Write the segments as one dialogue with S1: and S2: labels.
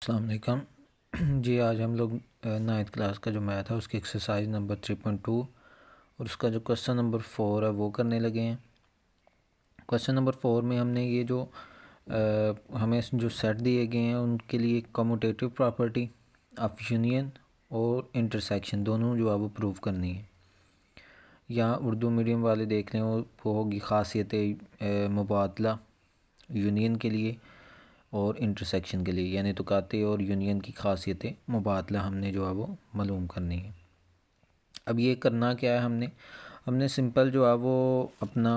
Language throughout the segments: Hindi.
S1: अस्सलाम वालेकुम। जी आज हम लोग नाइन्थ क्लास का जो मैथ है उसकी एक्सरसाइज नंबर 3.2 और उसका जो क्वेश्चन नंबर 4 है वो करने लगे हैं। क्वेश्चन नंबर 4 में हमने ये जो हमें जो सेट दिए गए हैं उनके लिए कम्यूटेटिव प्रॉपर्टी ऑफ यूनियन और इंटरसेक्शन दोनों जो है वो प्रूव करनी है। या उर्दू मीडियम वाले देख लें वो होगी ख़ासियत मुबादला यूनियन के लिए और इंटरसेक्शन के लिए, यानी तुकाते और यूनियन की ख़ासियतें मुबादला हमने जो है वो मालूम करनी है। अब ये करना क्या है, हमने सिंपल जो है वो अपना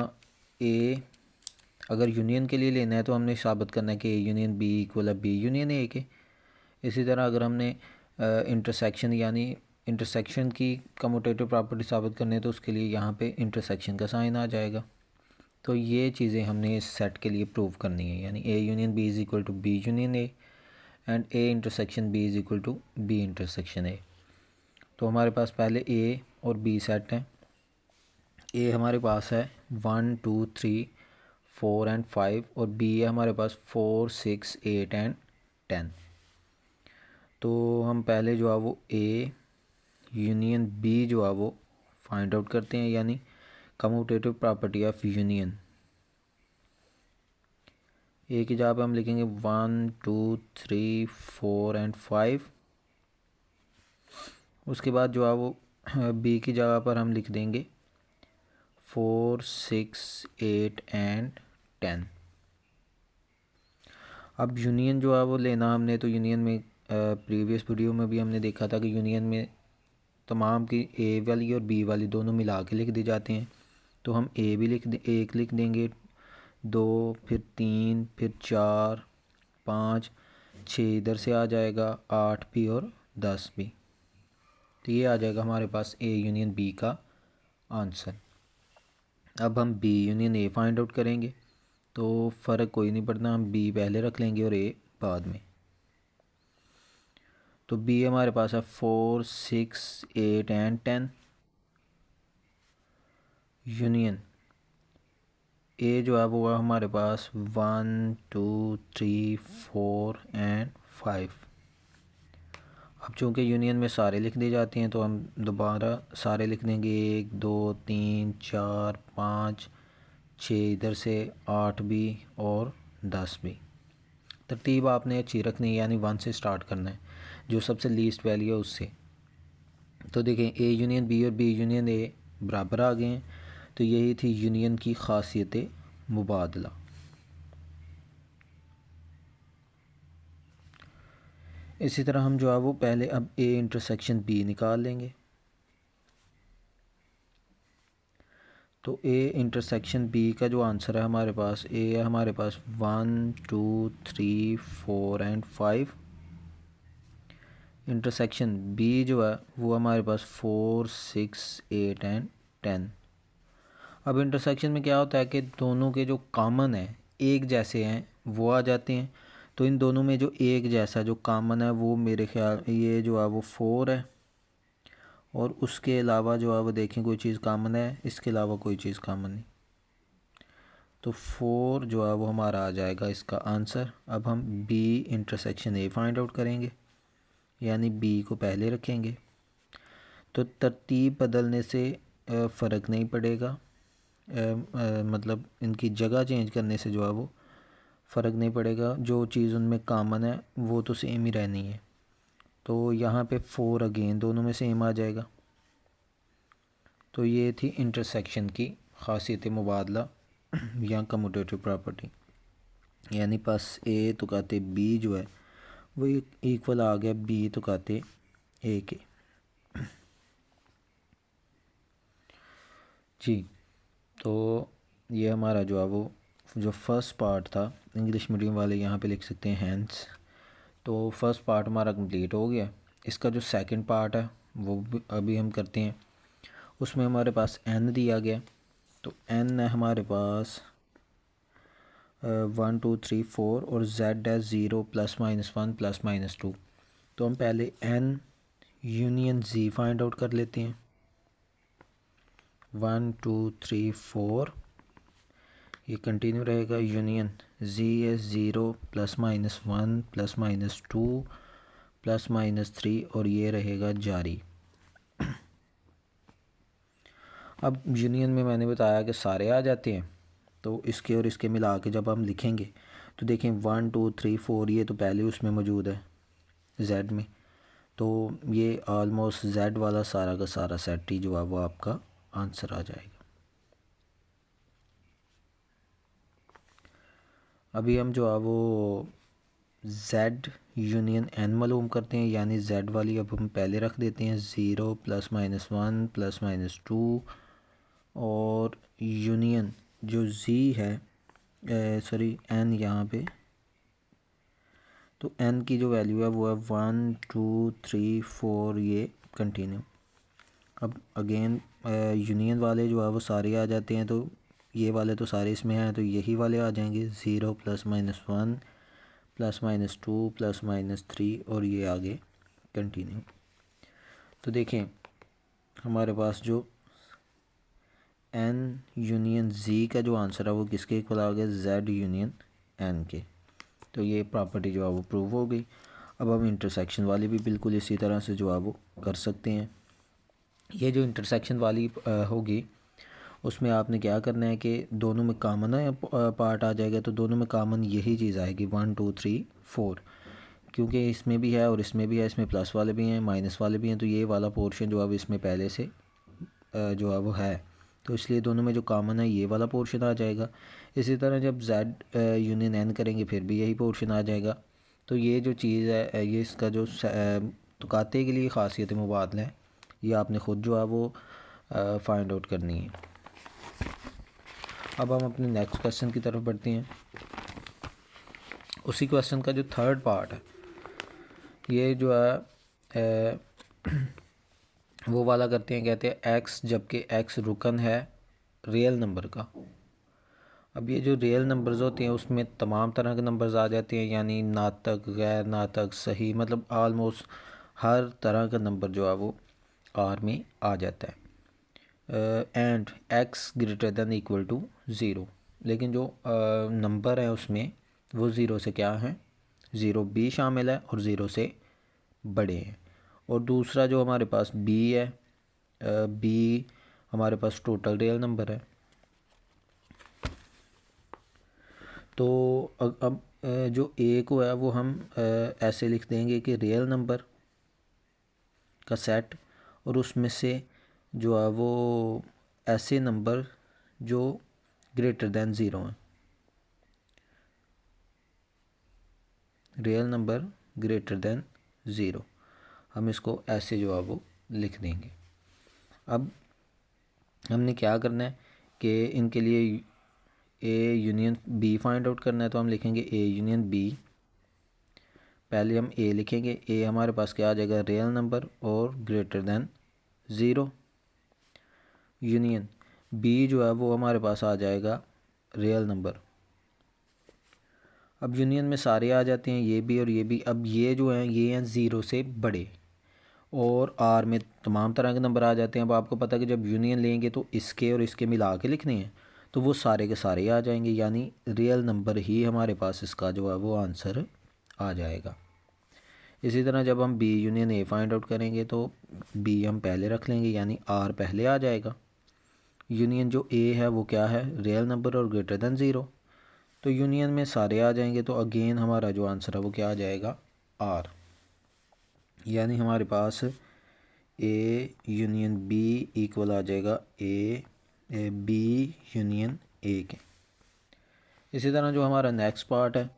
S1: ए अगर यूनियन के लिए लेना है तो हमने साबित करना है कि ए यूनियन बी इक्वल है बी यूनियन ए के। इसी तरह अगर हमने इंटरसेक्शन यानी इंटरसेक्शन की कम्यूटेटिव प्रॉपर्टी साबित करनी है तो उसके लिए यहाँ पे इंटरसेक्शन का साइन आ जाएगा। तो ये चीज़ें हमने इस सेट के लिए प्रूव करनी है, यानी A union B is equal to B union A and A intersection B is equal to B intersection A. तो हमारे पास पहले ए और बी सेट हैं। ए हमारे पास है 1 2 3 4 एंड 5 और बी है हमारे पास 4 6 8 एंड 10। तो हम पहले जो है वो ए यूनियन बी जो है वो फाइंड आउट करते हैं, यानी कम्यूटेटिव प्रॉपर्टी ऑफ यूनियन। ए की जगह पे हम लिखेंगे 1 2 3 4 एंड 5। उसके बाद जो है वो बी की जगह पर हम लिख देंगे 4 6 8 एंड 10। अब यूनियन जो है वो लेना हमने, तो यूनियन में प्रीवियस वीडियो में भी हमने देखा था कि यूनियन में तमाम की ए वाली और बी वाली दोनों मिला के लिख दी जाते हैं। तो हम ए भी एक लिख देंगे, 2 फिर 3 फिर 4 5 6 इधर से आ जाएगा 8 भी और 10 भी। तो ये आ जाएगा हमारे पास ए यूनियन बी का आंसर। अब हम B union A find out करेंगे, तो फ़र्क कोई नहीं पड़ता, हम बी पहले रख लेंगे और ए बाद में। तो बी हमारे पास है 4 6 8 एंड 10 यूनियन ए जो है वो है हमारे पास 1 2 3 4 एंड 5। अब चूँकि यूनियन में सारे लिख दी जाती हैं तो हम दोबारा सारे लिख देंगे 1 2 3 4 5 6 इधर से 8 भी और 10 भी। तरतीब आपने अच्छी रखनी है, यानी 1 से स्टार्ट करना है, जो सबसे लीस्ट वैल्यू है उससे। तो देखें ए यूनियन बी और बी यूनियन ए बराबर आ गए हैं, तो यही थी यूनियन की ख़ासियत मुबादला। इसी तरह हम जो है वो पहले अब ए इंटरसेक्शन बी निकाल लेंगे। तो ए इंटरसेक्शन बी का जो आंसर है हमारे पास, ए है हमारे पास 1 2 3 4 एंड 5। इंटरसेक्शन बी जो है वो हमारे पास 4 6 8 एंड 10। अब इंटरसेक्शन में क्या होता है कि दोनों के जो कॉमन है एक जैसे हैं वो आ जाते हैं। तो इन दोनों में जो एक जैसा जो कॉमन है वो मेरे ख्याल ये जो है वो 4 है, और उसके अलावा जो है वो देखें कोई चीज़ कॉमन है, इसके अलावा कोई चीज़ कॉमन नहीं। तो 4 जो है वो हमारा आ जाएगा इसका आंसर। अब हम B intersection A find out करेंगे, यानी बी को पहले रखेंगे। तो तरतीब बदलने से फ़र्क नहीं पड़ेगा, मतलब इनकी जगह चेंज करने से जो है वो फ़र्क नहीं पड़ेगा, जो चीज़ उनमें कॉमन है वो तो सेम ही रहनी है। तो यहाँ पे 4 अगेन दोनों में सेम आ जाएगा। तो ये थी इंटरसेक्शन की ख़ासियत मुबादला या कम्यूटेटिव प्रॉपर्टी, यानी पास ए तो कहते बी जो है वो इक्वल आ गया बी तो कहते ए के। जी तो ये हमारा जो है वो जो फर्स्ट पार्ट था, इंग्लिश मीडियम वाले यहाँ पे लिख सकते हैं हैंड्स। तो फर्स्ट पार्ट हमारा कंप्लीट हो गया। इसका जो सेकंड पार्ट है वो अभी हम करते हैं। उसमें हमारे पास एन दिया गया, तो एन है हमारे पास 1 2 3 4 और जेड है 0 +-1 +-2। तो हम पहले एन यूनियन जी फाइंड आउट कर लेते हैं। 1 2 3 4 ये कंटिन्यू रहेगा। यूनियन जी है 0 ±1 ±2 ±3 और ये रहेगा जारी। अब यूनियन में मैंने बताया कि सारे आ जाते हैं, तो इसके और इसके मिला के जब हम लिखेंगे तो देखें 1 2 3 4 ये तो पहले उसमें मौजूद है Z में, तो ये ऑलमोस्ट Z वाला सारा का सारा सेट ही जो है वो आपका आंसर आ जाएगा। अभी हम जो है वो Z यूनियन N मालूम करते हैं, यानी Z वाली अब हम पहले रख देते हैं 0 ±1 ±2 और यूनियन जो Z है सॉरी N यहाँ पे, तो N की जो वैल्यू है वो है 1 2 3 4 ये कंटिन्यू। अब अगेन यूनियन वाले जो है वो सारे आ जाते हैं, तो ये वाले तो सारे इसमें हैं तो यही वाले आ जाएंगे 0 ±1 ±2 ±3 और ये आगे कंटिन्यू। तो देखें हमारे पास जो N यूनियन Z का जो आंसर है वो किसके इक्वल आ गया, Z यूनियन N के। तो ये प्रॉपर्टी जो है वो प्रूव हो गई। अब हम इंटरसेक्शन वाली भी बिल्कुल इसी तरह से जो है वो कर सकते हैं। ये जो इंटरसेक्शन वाली होगी उसमें आपने क्या करना है कि दोनों में कॉमन है पार्ट आ जाएगा, तो दोनों में कॉमन यही चीज़ आएगी 1 2 3 4, क्योंकि इसमें भी है और इसमें भी है, इसमें प्लस वाले भी हैं माइनस वाले भी हैं, तो ये वाला पोर्शन जो अब इसमें पहले से जो है वो है, तो इसलिए दोनों में जो कॉमन है ये वाला पोर्शन आ जाएगा। इसी तरह जब Z यूनियन N करेंगे फिर भी यही पोर्शन आ जाएगा। तो ये जो चीज़ है ये इसका जो तुकाते के लिए ख़ासियत मुबादला है, ये आपने ख़ुद जो है वो फाइंड आउट करनी है। अब हम अपने नेक्स्ट क्वेश्चन की तरफ बढ़ते हैं। उसी क्वेश्चन का जो थर्ड पार्ट है ये जो है वो वाला करते हैं, कहते हैं x जबकि x रुकन है रियल नंबर का। अब ये जो रियल नंबर्स होते हैं उसमें तमाम तरह के नंबर्स आ जाते हैं, यानी नातक गैर नातक सही, मतलब आलमोस्ट हर तरह का नंबर जो है वो R में आ जाता है। And x greater than equal to 0, लेकिन जो नंबर है उसमें वो 0 से क्या है, 0 भी शामिल है और 0 से बड़े हैं। और दूसरा जो हमारे पास b है, b हमारे पास टोटल रियल नंबर है। तो अब जो a को है वो हम ऐसे लिख देंगे कि रियल नंबर का सेट, और उसमें से जो है वो ऐसे नंबर जो ग्रेटर दैन 0 हैं, रियल नंबर ग्रेटर दैन 0, हम इसको ऐसे जो है वो लिख देंगे। अब हमने क्या करना है कि इनके लिए A union B find out करना है, तो हम लिखेंगे A यूनियन B। पहले हम A लिखेंगे, A हमारे पास क्या आ जाएगा, रियल नंबर और ग्रेटर दैन 0, यूनियन B जो है वो हमारे पास आ जाएगा रियल नंबर। अब यूनियन में सारे आ जाते हैं, ये भी और ये भी। अब ये जो हैं ये हैं 0 से बड़े, और R में तमाम तरह के नंबर आ जाते हैं। अब आपको पता है कि जब यूनियन लेंगे तो इसके और इसके मिला के लिखने हैं, तो वो सारे के सारे आ जाएंगे, यानी रियल नंबर ही हमारे पास इसका जो है वो आंसर आ जाएगा। इसी तरह जब हम B union A find out करेंगे तो B हम पहले रख लेंगे, यानी R पहले आ जाएगा। यूनियन जो A है वो क्या है, रियल नंबर और ग्रेटर दैन 0, तो यूनियन में सारे आ जाएंगे, तो अगेन हमारा जो आंसर है वो क्या आ जाएगा, R। यानी हमारे पास A यूनियन B इक्वल आ जाएगा B यूनियन A के। इसी तरह जो हमारा नेक्स्ट पार्ट है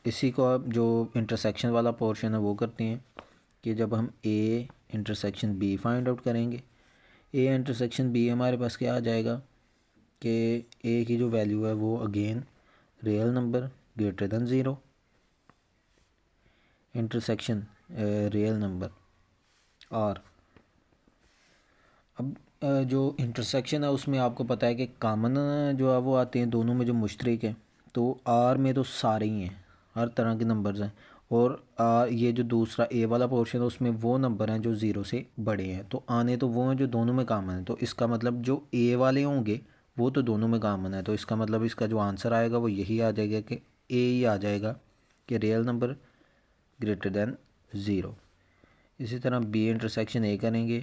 S1: इसी को अब जो इंटरसेक्शन वाला पोर्शन है वो करते हैं कि जब हम A intersection B find out करेंगे, A इंटरसेक्शन B हमारे पास क्या आ जाएगा कि A की जो वैल्यू है वो again real number greater than 0, intersection real number R। अब जो इंटरसेक्शन है उसमें आपको पता है कि कॉमन जो है वो आते हैं दोनों में जो मुश्तरक है, तो R में तो सारे ही हैं, हर तरह के नंबर्स हैं, और ये जो दूसरा A वाला पोर्शन है उसमें वो नंबर हैं जो 0 से बड़े हैं, तो आने तो वो हैं जो दोनों में कॉमन है, तो इसका मतलब जो A वाले होंगे वो तो दोनों में कॉमन है, तो इसका मतलब इसका जो आंसर आएगा वो यही आ जाएगा कि ए ही आ जाएगा कि real number greater than zero. इसी तरह बी इंटरसेक्शन ए करेंगे,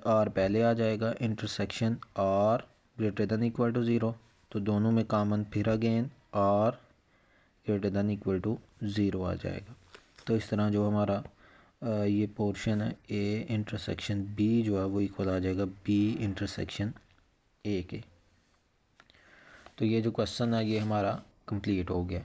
S1: आर पहले आ जाएगा, intersection R greater than equal to zero, तो दोनों में कॉमन फिर again R greater than equal to zero आ जाएगा। तो इस तरह जो हमारा ये पोर्शन है ए इंटरसेक्शन बी जो है वो इक्वल आ जाएगा बी इंटरसेक्शन ए के। तो ये जो क्वेश्चन है ये हमारा कंप्लीट हो गया।